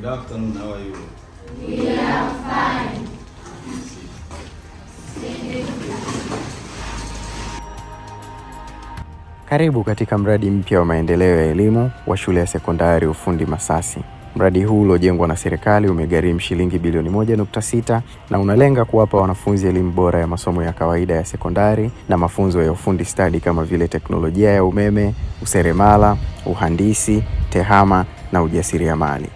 Good afternoon, how are you? We are fine. Karibu katika mradi mpya wa maendeleo ya elimu wa shule ya sekondari Ufundi Masasi. Mradi huu uliojengwa na serikali umegharimu shilingi bilioni 1.6 na unalenga kuwapa wanafunzi elimu bora ya masomo ya kawaida ya sekondari na mafunzo ya ufundi stadi kama vile teknolojia ya umeme, useremala, uhandisi, tehama na ujasiriamali.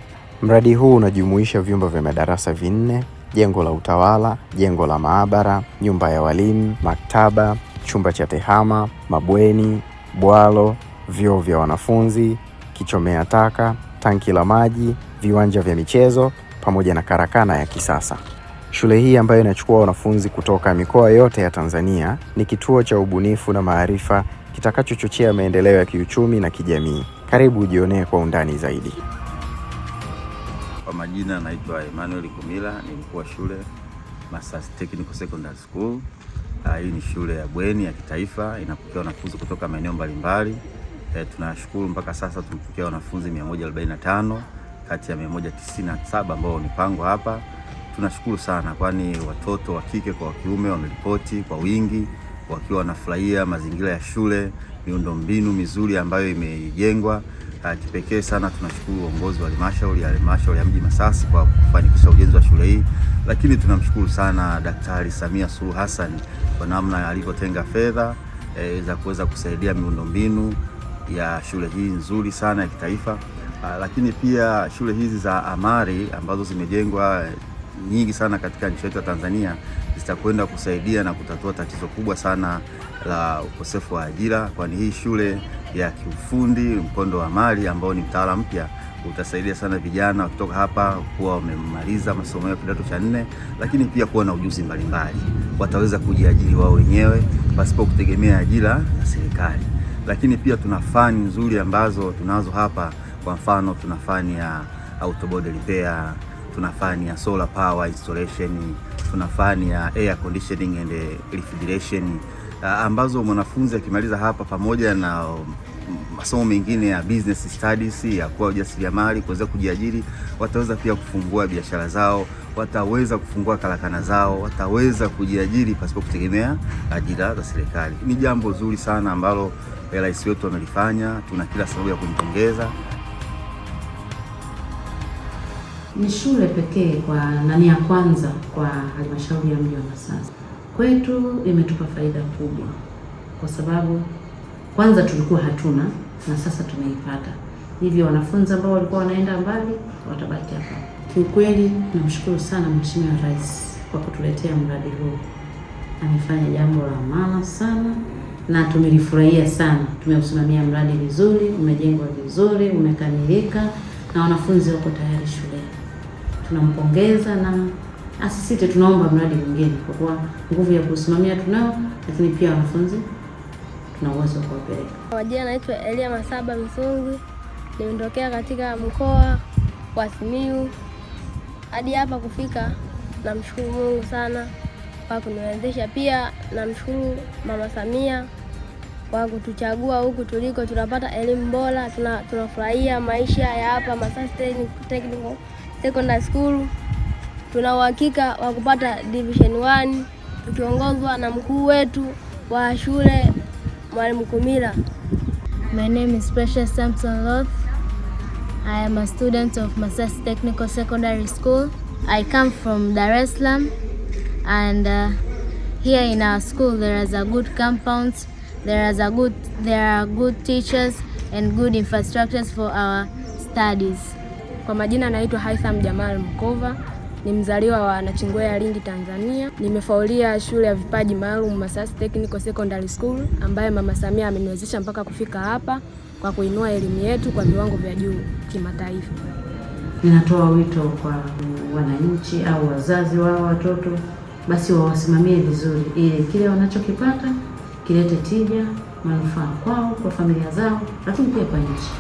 Mradi huu unajumuisha vyumba vya madarasa 4, jengo la utawala, jengo la maabara, nyumba ya walimu, maktaba, chumba cha tehama, mabweni, bwalo, vyoo vya wanafunzi, kichomea taka, tanki la maji, viwanja vya michezo pamoja na karakana ya kisasa. Shule hii ambayo inachukua wanafunzi kutoka mikoa yote ya Tanzania ni kituo cha ubunifu na maarifa kitakachochochea maendeleo ya kiuchumi na kijamii. Karibu ujionee kwa undani zaidi. Kwa majina naitwa Emmanuel Kumila, ni mkuu wa shule Masasi Technical Secondary School. Hii ni shule ya bweni ya kitaifa, inapokea wanafunzi kutoka maeneo mbalimbali. Tunashukuru mpaka sasa tumepokea wanafunzi 145 kati ya 197 ambao wamepangwa hapa. Tunashukuru sana kwani watoto wa kike kwa wa kiume wameripoti kwa wingi wakiwa wanafurahia mazingira ya shule, miundombinu mizuri ambayo imejengwa. Kipekee sana tunashukuru uongozi wa halmashauri ya mji Masasi kwa kufanikisha ujenzi wa shule hii, lakini tunamshukuru sana Daktari Samia Suluhu Hassan kwa namna alivyotenga fedha za kuweza kusaidia miundombinu ya shule hii nzuri sana ya kitaifa. Lakini pia shule hizi za amali ambazo zimejengwa nyingi sana katika nchi yetu ya Tanzania zitakwenda kusaidia na kutatua tatizo kubwa sana la ukosefu wa ajira, kwani hii shule ya kiufundi mkondo wa amali ambao ni mtaala mpya utasaidia sana vijana kutoka hapa kuwa wamemaliza masomo ya kidato cha 4, lakini pia kuwa na ujuzi mbalimbali. Wataweza kujiajiri wao wenyewe pasipo kutegemea ajira ya serikali. Lakini pia tuna fani nzuri ambazo tunazo hapa. Kwa mfano tuna fani ya autoboard repair, tuna fani ya solar power installation, tuna fani ya air conditioning and refrigeration, ambazo mwanafunzi akimaliza hapa pamoja na masomo mengine ya business studies ya kuwa ujasiriamali, kuweza kujiajiri, wataweza pia kufungua biashara zao, wataweza kufungua karakana zao, wataweza kujiajiri pasipo kutegemea ajira za serikali. Ni jambo zuri sana ambalo rais wetu amelifanya, tuna kila sababu ya kumpongeza. Ni shule pekee na ni ya kwanza kwa halmashauri ya mji wa Masasi. Kwetu imetupa faida kubwa kwa sababu kwanza tulikuwa hatuna na sasa tumeipata. Hivyo wanafunzi ambao walikuwa wanaenda mbali watabaki hapa. Kiukweli namshukuru sana Mheshimiwa Rais kwa kutuletea mradi huu. Amefanya jambo la maana sana na tumelifurahia sana. Tumeusimamia mradi vizuri, umejengwa vizuri, umekamilika na wanafunzi wako tayari shule. Tunampongeza na asisite, tunaomba mradi mwingine kwa kuwa nguvu ya kusimamia tunao, lakini pia wanafunzi tuna uwezo wa kuwapeleka. Kwa jina naitwa Elia Masaba Misungu, nimetokea katika mkoa wa Simiyu. Hadi hapa kufika namshukuru Mungu sana kwa kuniwezesha, pia namshukuru Mama Samia kwa kutuchagua huku tuliko, tunapata elimu bora, tunafurahia maisha ya hapa Masasi Technical Secondary School. Tuna uhakika wa kupata division 1 tukiongozwa na mkuu wetu wa shule Mwalimu Kumila. My name is Precious Samson Loth. I am a student of Masasi Technical Secondary School. I come from Dar es Salaam, and here in our school there is a good compound, there are good teachers and good infrastructures for our studies. Kwa majina naitwa Haitham Jamal Mkova, ni mzaliwa wa Nachingwea, Lindi, Tanzania. Nimefaulia shule ya vipaji maalum Masasi Technical Secondary School ambaye Mama Samia ameniwezesha mpaka kufika hapa kwa kuinua elimu yetu kwa viwango vya juu kimataifa. Ninatoa wito kwa wananchi au wazazi wao watoto basi wawasimamie vizuri ili kile wanachokipata kilete tija, manufaa kwao, kwa familia zao, lakini pia kwa nchi.